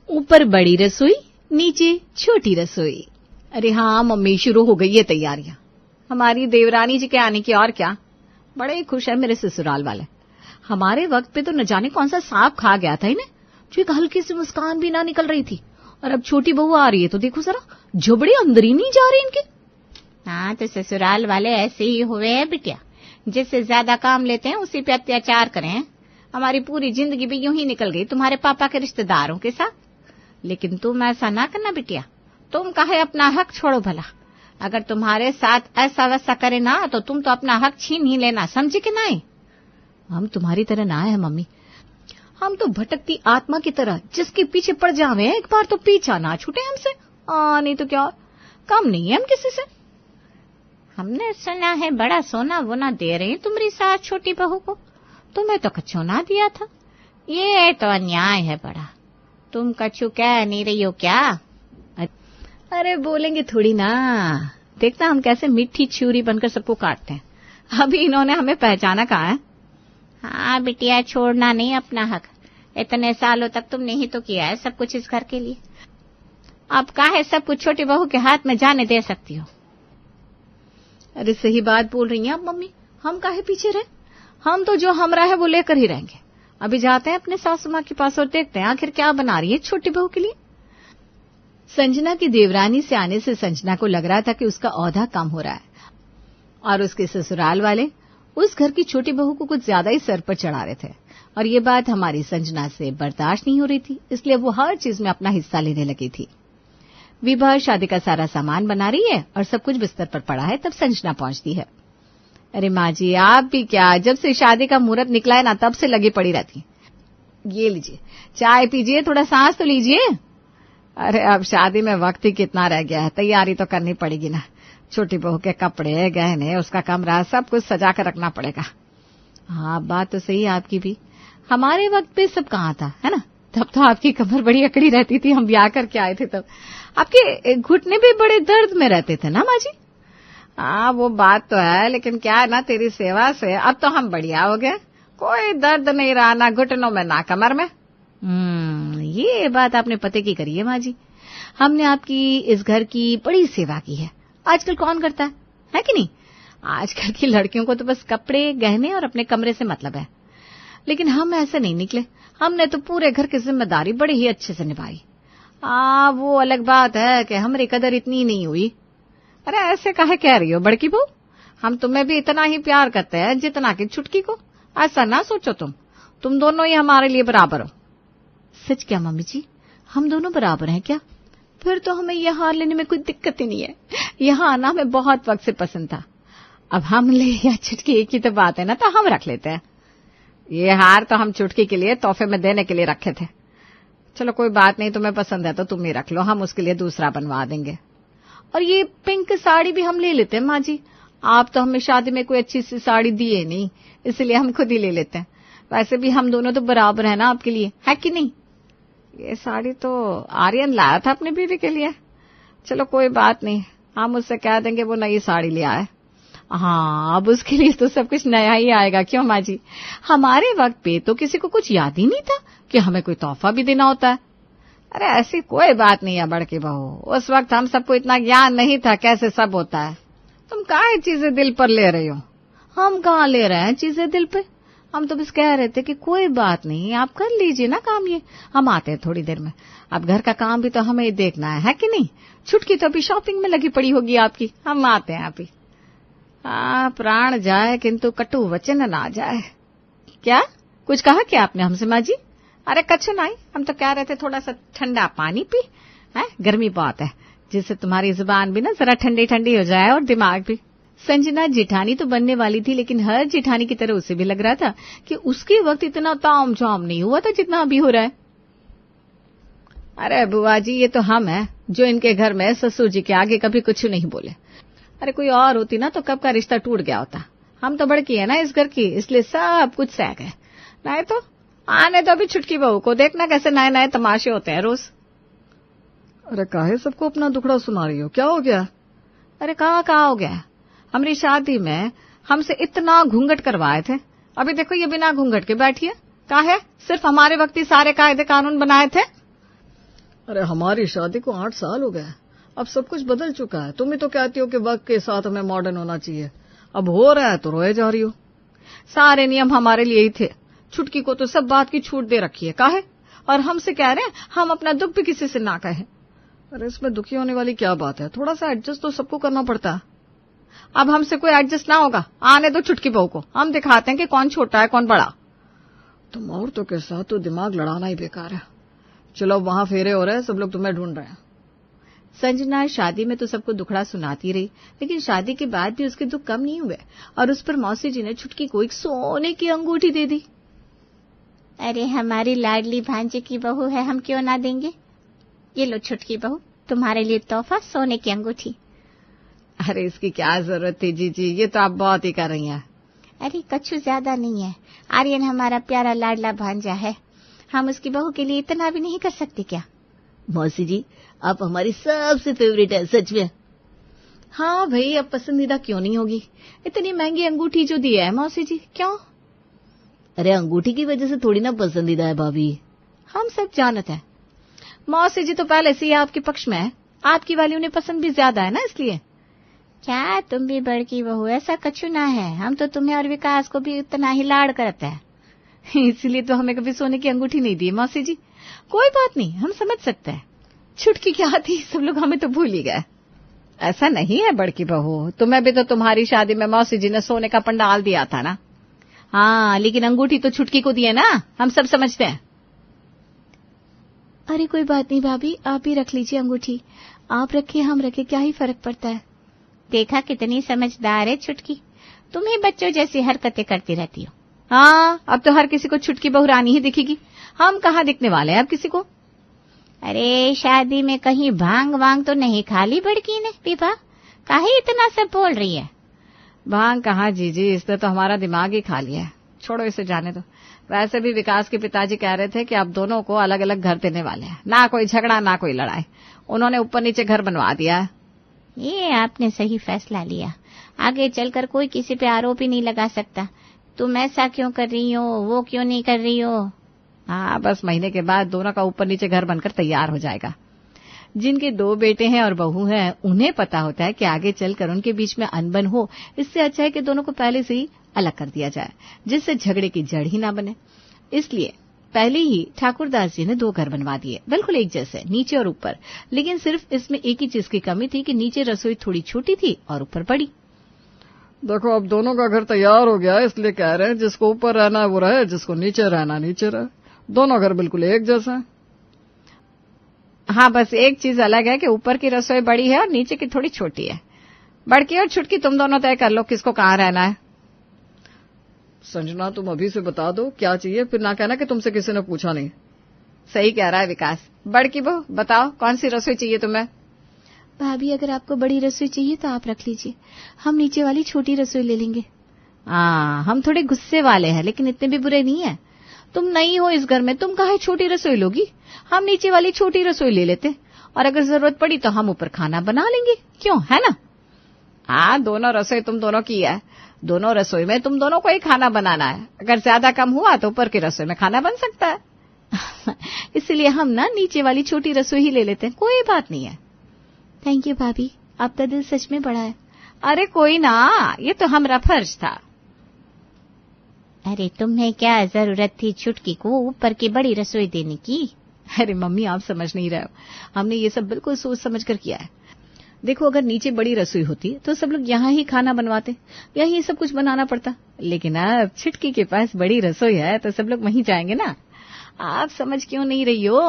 ऊपर बड़ी रसोई, नीचे छोटी रसोई। अरे हाँ मम्मी, शुरू हो गई है तैयारियां हमारी देवरानी जी के आने की। और क्या, बड़े ही खुश है मेरे ससुराल वाले। हमारे वक्त पे तो न जाने कौन सा सांप खा गया था इन्हें, जो एक हल्की सी मुस्कान भी ना निकल रही थी। और अब छोटी बहू आ रही है तो देखो जरा, झुबड़े अंदर ही नहीं जा रहे इनके। हाँ तो ससुराल वाले ऐसे ही हुए हैं बिटिया, जिससे ज्यादा काम लेते हैं उसी पे अत्याचार करें। हमारी पूरी जिंदगी भी यूं ही निकल गई तुम्हारे पापा के रिश्तेदारों के साथ। लेकिन तुम ऐसा ना करना बिटिया, तुम कहे अपना हक छोड़ो भला। अगर तुम्हारे साथ ऐसा वैसा करे ना तो तुम तो अपना हक छीन ही लेना, समझे कि नहीं? हम तुम्हारी तरह ना है मम्मी, हम तो भटकती आत्मा की तरह जिसके पीछे पड़ जावे एक बार तो पीछा ना छूटे हमसे। नहीं तो क्या, कम नहीं है हम किसी से। हमने सुना है बड़ा सोना वोना दे रही तुम्हारी सास छोटी बहू को, तुम्हें तो कछु ना दिया था। ये तो अन्याय है बड़ा। तुम कछु कह नहीं रही हो क्या? अरे बोलेंगे थोड़ी ना, देखना हम कैसे मीठी छुरी बनकर सबको काटते हैं। अभी इन्होंने हमें पहचाना कहाँ है। हाँ बिटिया, छोड़ना नहीं अपना हक। इतने सालों तक तुमने ही तो किया है सब कुछ इस घर के लिए। अब काहे सब कुछ छोटी बहू के हाथ में जाने दे सकती हो? अरे सही बात बोल रही हैं आप मम्मी, हम काहे पीछे रहे। हम तो जो हमरा है वो लेकर ही रहेंगे। अभी जाते हैं अपने सासू माँ के पास और देखते हैं आखिर क्या बना रही है छोटी बहू के लिए। संजना की देवरानी से आने से संजना को लग रहा था कि उसका औहदा कम हो रहा है और उसके ससुराल वाले उस घर की छोटी बहू को कुछ ज्यादा ही सर पर चढ़ा रहे थे। और ये बात हमारी संजना से बर्दाश्त नहीं हो रही थी, इसलिए वो हर चीज में अपना हिस्सा लेने लगी थी। विभा शादी का सारा सामान बना रही है और सब कुछ बिस्तर पर पड़ा है, तब संजना पहुंचती है। अरे माँ जी, आप भी क्या, जब से शादी का मुहूर्त निकला है ना तब से लगी पड़ी रहती। ये लीजिए चाय पीजिए, थोड़ा सांस तो लीजिए। अरे अब शादी में वक्त ही कितना रह गया है, तैयारी तो करनी पड़ेगी ना। छोटी बहू के कपड़े, गहने, उसका कमरा, सब कुछ सजा कर रखना पड़ेगा। हाँ बात तो सही है आपकी भी, हमारे वक्त पे सब कहाँ था, है ना? तब तो आपकी कमर बड़ी अकड़ी रहती थी, हम ब्याह करके आए थे तब आपके घुटने भी बड़े दर्द में रहते थे ना माँ जी। हाँ वो बात तो है, लेकिन क्या है ना, तेरी सेवा से अब तो हम बढ़िया हो गए। कोई दर्द नहीं रहा, ना घुटनों में ना कमर में। ये बात आपने पते की करी है माँ जी। हमने आपकी इस घर की बड़ी सेवा की है। आजकल कौन करता है कि नहीं? आजकल की लड़कियों को तो बस कपड़े, गहने और अपने कमरे से मतलब है। लेकिन हम ऐसे नहीं निकले, हमने तो पूरे घर की जिम्मेदारी बड़े ही अच्छे से निभाई। वो अलग बात है कि हमारी कदर इतनी नहीं हुई। अरे ऐसे काहे कह रही हो बड़की बहू, हम तुम्हें भी इतना ही प्यार करते हैं जितना कि छुटकी को। ऐसा ना सोचो, तुम दोनों ही हमारे लिए बराबर हो। सच क्या मम्मी जी, हम दोनों बराबर हैं क्या? फिर तो हमें यह हार लेने में कोई दिक्कत ही नहीं है। यहाँ आना हमें बहुत वक्त से पसंद था। अब हम ले या छुटकी एक ही तो बात है ना, तो हम रख लेते हैं। ये हार तो हम छुटकी के लिए तोहफे में देने के लिए रखे थे। चलो कोई बात नहीं, तुम्हें पसंद है तो तुम ही रख लो, हम उसके लिए दूसरा बनवा देंगे। और ये पिंक साड़ी भी हम ले लेते हैं माँ जी। आप तो हमें शादी में कोई अच्छी सी साड़ी दिए नहीं, इसलिए हम खुद ही ले लेते हैं। वैसे भी हम दोनों तो बराबर है ना आपके लिए, है कि नहीं? ये साड़ी तो आर्यन लाया था अपनी बीवी के लिए। चलो कोई बात नहीं, हम उससे कह देंगे वो नई साड़ी ले आए। हाँ अब उसके लिए तो सब कुछ नया ही आएगा, क्यों माँ जी? हमारे वक्त पे तो किसी को कुछ याद ही नहीं था कि हमें कोई तोहफा भी देना होता है। अरे ऐसी कोई बात नहीं है बड़की बहू, उस वक्त हम सबको इतना ज्ञान नहीं था कैसे सब होता है। तुम काहे चीजें दिल पर ले रही हो? हम कहाँ ले रहे हैं चीजें दिल पे, हम तो बस कह रहे थे कि कोई बात नहीं, आप कर लीजिए ना काम, ये हम आते हैं थोड़ी देर में। अब घर का काम भी तो हमें ही देखना है कि नहीं? छुटकी तो अभी शॉपिंग में लगी पड़ी होगी आपकी, हम आते हैं अभी। प्राण जाए किंतु कटु वचन ना जाए। क्या कुछ कहा क्या आपने हमसे माँ जी? अरे कछु नहीं, हम तो कह रहे थे थोड़ा सा ठंडा पानी पी, है गर्मी बहुत है, जिससे तुम्हारी जुबान भी ना जरा ठंडी ठंडी हो जाए और दिमाग भी। संजना जिठानी तो बनने वाली थी, लेकिन हर जिठानी की तरह उसे भी लग रहा था कि उसके वक्त इतना ताम झाम नहीं हुआ था जितना अभी हो रहा है। अरे बुआ जी, ये तो हम हैं जो इनके घर में ससुर जी के आगे कभी कुछ नहीं बोले। अरे कोई और होती ना तो कब का रिश्ता टूट गया होता। हम तो बड़की है ना इस घर की, इसलिए सब कुछ सह गए। नहीं तो आने तो अभी छुटकी बहू को, देखना कैसे नए नए तमाशे होते हैं रोज। अरे काहे सबको अपना दुखड़ा सुना रही हो, क्या हो गया? अरे कहाँ हो गया? हमारी शादी में हमसे इतना घूंघट करवाए थे, अभी देखो ये बिना घूंघट के बैठी है। काहे? सिर्फ हमारे वक्त ही सारे कायदे कानून बनाए थे। अरे हमारी शादी को 8 साल हो गए, अब सब कुछ बदल चुका है। तुम ही तो कहती हो कि वक्त के साथ हमें मॉडर्न होना चाहिए, अब हो रहा है तो रोए जा रही हो। सारे नियम हमारे लिए ही थे, छुटकी को तो सब बात की छूट दे रखी है, काहे? और हमसे कह रहे हैं हम अपना दुख भी किसी से ना कहें। अरे इसमें दुखी होने वाली क्या बात है, थोड़ा सा एडजस्ट तो सबको करना पड़ता है। अब हमसे कोई एडजस्ट ना होगा, आने दो छुटकी बहू को, हम दिखाते हैं कि कौन छोटा है कौन बड़ा। तुम औरतों के साथ तो दिमाग लड़ाना ही बेकार है। चलो वहां फेरे हो रहे हैं, सब लोग तुम्हें ढूंढ रहे हैं। संजना शादी में तो सबको दुखड़ा सुनाती रही, लेकिन शादी के बाद भी उसके दुख कम नहीं हुए और उस पर मौसी जी ने छुटकी को एक सोने की अंगूठी दे दी। अरे हमारी लाडली भांजे की बहू है, हम क्यों ना देंगे? ये लो छुटकी बहू, तुम्हारे लिए तोहफा सोने की अंगूठी। अरे इसकी क्या जरूरत थी जीजी, ये तो आप बहुत ही कर रही हैं। अरे कछु ज्यादा नहीं है, आर्यन हमारा प्यारा लाडला भांजा है, हम उसकी बहू के लिए इतना भी नहीं कर सकते क्या? मौसी जी आप हमारी सबसे फेवरेट है, सच में। हाँ भाई, अब पसंदीदा क्यों नहीं होगी? इतनी महंगी अंगूठी जो दी है मौसी जी, क्यों? अरे अंगूठी की वजह से थोड़ी ना पसंदीदा है भाभी। हम सब जानते हैं, मौसी जी तो पहले से ही आपके पक्ष में है, आपकी वाली उन्हें पसंद भी ज्यादा है ना, इसलिए। क्या तुम भी बड़की बहू? ऐसा कछु ना है, हम तो तुम्हें और विकास को भी उतना ही लाड़ करते हैं। इसलिए तो हमें कभी सोने की अंगूठी नहीं दी मौसी जी। कोई बात नहीं, हम समझ सकते हैं। छुटकी क्या थी, सब लोग हमें तो भूल ही गए। ऐसा नहीं है बड़की बहू, तुम्हें भी तो तुम्हारी शादी में मौसी जी ने सोने का पंडाल दिया था ना। हाँ, लेकिन अंगूठी तो छुटकी को दी है ना, हम सब समझते हैं। अरे कोई बात नहीं भाभी, आप ही रख लीजिए अंगूठी, आप रखे हम रखे, क्या ही फर्क पड़ता है। देखा कितनी समझदार है छुटकी, तुम ही बच्चों जैसी हरकतें करती रहती हो। हाँ, अब तो हर किसी को छुटकी बहू रानी ही दिखेगी, हम कहाँ दिखने वाले हैं अब किसी को। अरे शादी में कहीं भांग वांग तो नहीं खा ली बड़की ने? विभा काहे इतना सब बोल रही है? भांग कहाँ जीजी, इसने तो हमारा दिमाग ही खा लिया है। छोड़ो इसे, जाने दो। वैसे भी विकास के पिताजी कह रहे थे कि आप दोनों को अलग अलग घर देने वाले हैं, ना कोई झगड़ा ना कोई लड़ाई। उन्होंने ऊपर नीचे घर बनवा दिया है। ये आपने सही फैसला लिया, आगे चलकर कोई किसी पे आरोप ही नहीं लगा सकता, तुम ऐसा क्यों कर रही हो, वो क्यों नहीं कर रही हो। हाँ, बस महीने के बाद दोनों का ऊपर नीचे घर बनकर तैयार हो जाएगा। जिनके 2 बेटे हैं और बहू हैं, उन्हें पता होता है कि आगे चलकर उनके बीच में अनबन हो, इससे अच्छा है कि दोनों को पहले से ही अलग कर दिया जाए, जिससे झगड़े की जड़ ही ना बने। इसलिए पहले ही ठाकुरदास जी ने 2 घर बनवा दिए, बिल्कुल एक जैसे, नीचे और ऊपर। लेकिन सिर्फ इसमें एक ही चीज की कमी थी कि नीचे रसोई थोड़ी छोटी थी और ऊपर बड़ी। देखो अब दोनों का घर तैयार हो गया है, इसलिए कह रहे हैं जिसको ऊपर रहना है वो रहे, जिसको नीचे रहना नीचे रहे। दोनों घर बिल्कुल एक जैसा है। हाँ, बस एक चीज अलग है कि ऊपर की रसोई बड़ी है और नीचे की थोड़ी छोटी है। बड़की और छुटकी तुम दोनों तय कर लो किसको कहाँ रहना है। संजना तुम अभी से बता दो क्या चाहिए, फिर ना कहना कि तुमसे किसी ने पूछा नहीं। सही कह रहा है विकास। बड़की बहू बताओ कौन सी रसोई चाहिए तुम्हें? भाभी अगर आपको बड़ी रसोई चाहिए तो आप रख लीजिए, हम नीचे वाली छोटी रसोई ले लेंगे। हाँ, हम थोड़े गुस्से वाले हैं लेकिन इतने भी बुरे नहीं है। तुम नहीं हो इस घर में, तुम काहे छोटी रसोई लोगी? हम नीचे वाली छोटी रसोई ले लेते, और अगर जरूरत पड़ी तो हम ऊपर खाना बना लेंगे, क्यों, है ना? हाँ, दोनों रसोई तुम दोनों की है, दोनों रसोई में तुम दोनों को ही खाना बनाना है। अगर ज्यादा कम हुआ तो ऊपर की रसोई में खाना बन सकता है। इसलिए हम ना नीचे वाली छोटी रसोई ही ले लेते हैं, कोई बात नहीं है। थैंक यू भाभी, आपका दिल सच में बड़ा है। अरे कोई ना, ये तो हमारा फर्ज था। अरे तुम्हें क्या जरूरत थी छुटकी को ऊपर की बड़ी रसोई देने की? अरे मम्मी आप समझ नहीं रहे हो, हमने ये सब बिल्कुल सोच समझ कर किया है। देखो अगर नीचे बड़ी रसोई होती तो सब लोग यहाँ ही खाना बनवाते, यही सब कुछ बनाना पड़ता। लेकिन अब छुटकी के पास बड़ी रसोई है तो सब लोग वहीं जाएंगे ना। आप समझ क्यों नहीं रही हो?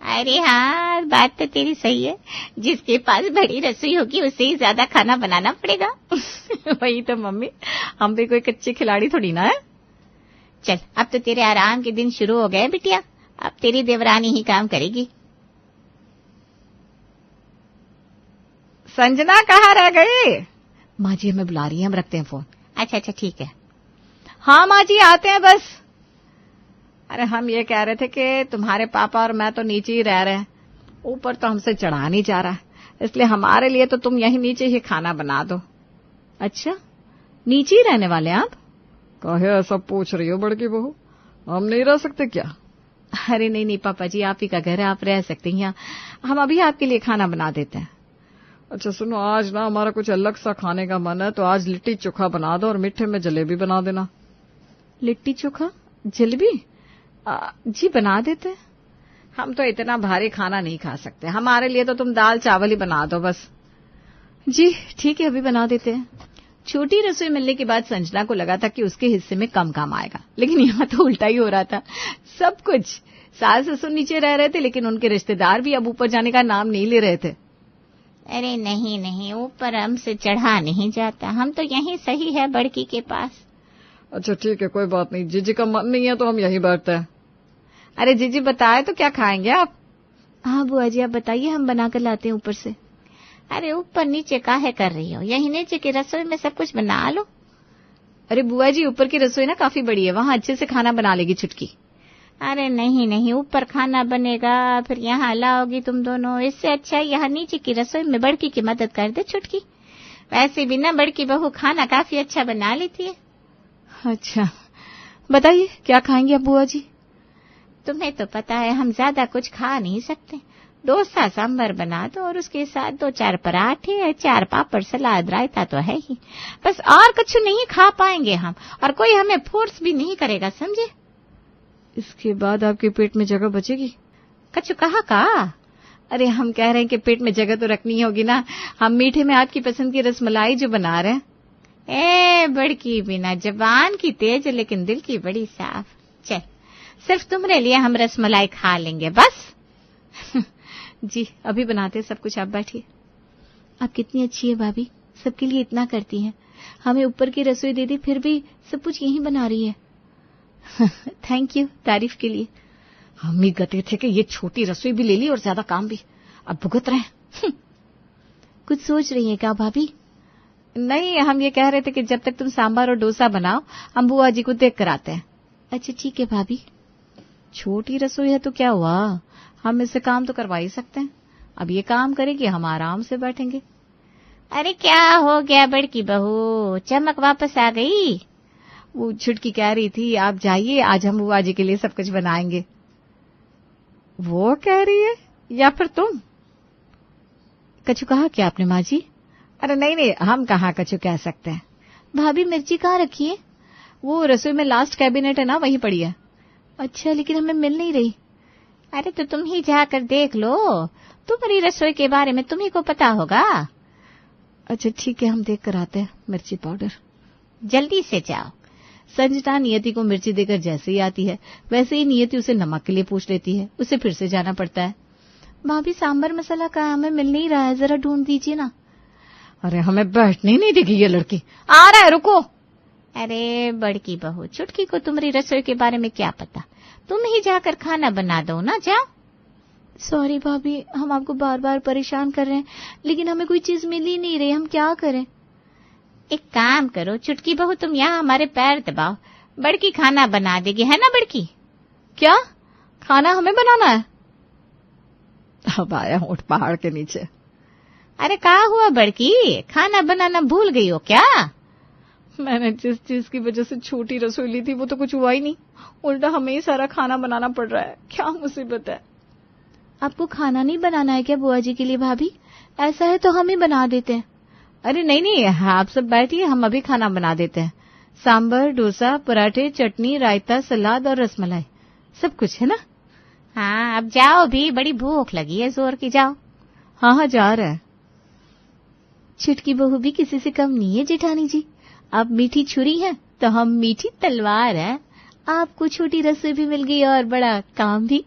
अरे हाँ, बात तो तेरी सही है, जिसके पास बड़ी रसोई होगी उसे ही ज्यादा खाना बनाना पड़ेगा। वही तो मम्मी, हम भी कोई कच्चे खिलाड़ी थोड़ी ना है। चल अब तो तेरे आराम के दिन शुरू हो गए बिटिया, अब तेरी देवरानी ही काम करेगी। संजना कहाँ रह गई? माँ जी हमें बुला रही है, हम रखते हैं फोन। अच्छा अच्छा ठीक है। हाँ माँ जी आते हैं बस। अरे हम ये कह रहे थे कि तुम्हारे पापा और मैं तो नीचे ही रह रहे हैं, ऊपर तो हमसे चढ़ा नहीं जा रहा, इसलिए हमारे लिए तो तुम यहीं नीचे ही खाना बना दो। अच्छा, नीचे ही रहने वाले आप? काहे ऐसा पूछ रही हो बड़की बहू, हम नहीं रह सकते क्या? अरे नहीं नहीं पापा जी, आप ही का घर है, आप रह सकते हैं यहाँ। हम अभी आपके लिए खाना बना देते हैं। अच्छा सुनो, आज ना हमारा कुछ अलग सा खाने का मन है, तो आज लिट्टी चोखा बना दो और मीठे में जलेबी बना देना। लिट्टी चोखा जलेबी? जी बना देते हैं। हम तो इतना भारी खाना नहीं खा सकते, हमारे लिए तो तुम दाल चावल ही बना दो बस। जी ठीक है, अभी बना देते हैं। छोटी रसोई मिलने के बाद संजना को लगा था कि उसके हिस्से में कम काम आएगा, लेकिन यहाँ तो उल्टा ही हो रहा था। सब कुछ सास ससुर नीचे रह रहे थे, लेकिन उनके रिश्तेदार भी अब ऊपर जाने का नाम नहीं ले रहे थे। अरे नहीं नहीं, ऊपर हमसे चढ़ा नहीं जाता, हम तो यहीं सही है बड़की के पास। अच्छा ठीक है, कोई बात नहीं। जीजी का मन नहीं है तो हम यहीं बैठते हैं। अरे जीजी बताए तो क्या खाएंगे आप? हाँ बुआ जी, आप बताइए, हम बना कर लाते हैं ऊपर से। अरे ऊपर नीचे काहे कर रही हो, यही नीचे की रसोई में सब कुछ बना लो। अरे बुआ जी, ऊपर की रसोई ना काफी बड़ी है, वहाँ अच्छे से खाना बना लेगी छुटकी। अरे नहीं नहीं, ऊपर खाना बनेगा फिर यहाँ लाओगी तुम दोनों, इससे अच्छा यहाँ नीचे की रसोई में बड़की की मदद कर दे छुटकी। वैसे भी ना बड़की बहू खाना काफी अच्छा बना लेती है। अच्छा बताइए क्या खाएंगे आप बुआ जी? तुम्हें तो पता है हम ज्यादा कुछ खा नहीं सकते, डोसा सांभर बना दो और उसके साथ 2-4 पराठे, 4 पापड़, सलाद, रायता तो है ही, बस और कुछ नहीं खा पाएंगे हम, और कोई हमें फोर्स भी नहीं करेगा, समझे? इसके बाद आपके पेट में जगह बचेगी? कछु कहा का? अरे हम कह रहे हैं कि पेट में जगह तो रखनी होगी ना। हम मीठे में आपकी पसंद की रसमलाई जो बना रहे हैं। ए बड़की, बिना जबान की तेज लेकिन दिल की बड़ी साफ। चल, सिर्फ तुम्हारे लिए हम रसमलाई खा लेंगे बस। जी अभी बनाते हैं सब कुछ, आप बैठिए। आप कितनी अच्छी है भाभी, सबके लिए इतना करती हैं, हमें ऊपर की रसोई दे दी फिर भी सब कुछ यहीं बना रही है। थैंक यू तारीफ के लिए। हम ही कहते थे कि ये छोटी रसोई भी ले ली और ज्यादा काम भी, अब भुगत रहे हैं। कुछ सोच रही है क्या भाभी? नहीं, हम ये कह रहे थे कि जब तक तुम सांभर और डोसा बनाओ हम बुआ जी को देख कर आते हैं। अच्छा ठीक है भाभी। छोटी रसोई है तो क्या हुआ, हम इससे काम तो करवा ही सकते हैं। अब ये काम करेगी, हम आराम से बैठेंगे। अरे क्या हो गया बड़की बहू, चमक वापस आ गई? वो छुटकी कह रही थी आप जाइए, आज हम बुआ जी के लिए सब कुछ बनाएंगे। वो कह रही है या फिर तुम? कछु कहा क्या आपने माँ जी? अरे नहीं नहीं, हम कहाँ कछु कह सकते हैं। भाभी मिर्ची कहाँ रखी है? वो रसोई में लास्ट कैबिनेट है ना, वहीं पड़ी है। अच्छा, लेकिन हमें मिल नहीं रही। अरे तो तुम ही जाकर देख लो, तुम्हारी रसोई के बारे में तुम्ही को पता होगा। अच्छा ठीक है, हम देख कर आते हैं। मिर्ची पाउडर जल्दी से जाओ। संजना नियति को मिर्ची देकर जैसे ही आती है वैसे ही नियति उसे नमक के लिए पूछ लेती है, उसे फिर से जाना पड़ता है। भाभी सांभर मसाला कहाँ, हमें मिल नहीं रहा है, जरा ढूंढ दीजिए ना। अरे हमें बैठने ही नहीं देगी ये लड़की, आ रहा है रुको। अरे बड़की बहू, छुटकी को तुम्हारी रसोई के बारे में क्या पता, तुम ही जाकर खाना बना दो ना, जाओ। सॉरी भाभी, हम आपको बार बार परेशान कर रहे हैं, लेकिन हमें कोई चीज मिल ही नहीं रही, हम क्या करें? एक काम करो छुटकी बहू, तुम यहाँ हमारे पैर दबाओ, बड़की खाना बना देगी, है ना बड़की? क्या खाना हमें बनाना है? अब आया ऊँट पहाड़ के नीचे। अरे क्या हुआ बड़की, खाना बनाना भूल गई हो क्या? मैंने जिस चीज की वजह से छोटी रसोई ली थी वो तो कुछ हुआ ही नहीं, उल्टा हमें ही सारा खाना बनाना पड़ रहा है। क्या मुसीबत है। आपको खाना नहीं बनाना है क्या बुआ जी के लिए भाभी? ऐसा है तो हम ही बना देते हैं। अरे नहीं नहीं, आप सब बैठिए, हम अभी खाना बना देते हैं। सांबर, डोसा, पराठे, चटनी, रायता, सलाद और रसमलाई, सब कुछ है ना? हाँ अब जाओ भी, बड़ी भूख लगी है जोर की, जाओ। हाँ हाँ जा रहा है। छुटकी बहू भी किसी से कम नहीं है जेठानी जी, आप मीठी छुरी हैं तो हम मीठी तलवार है, आपको छोटी रसोई भी मिल गई और बड़ा काम भी।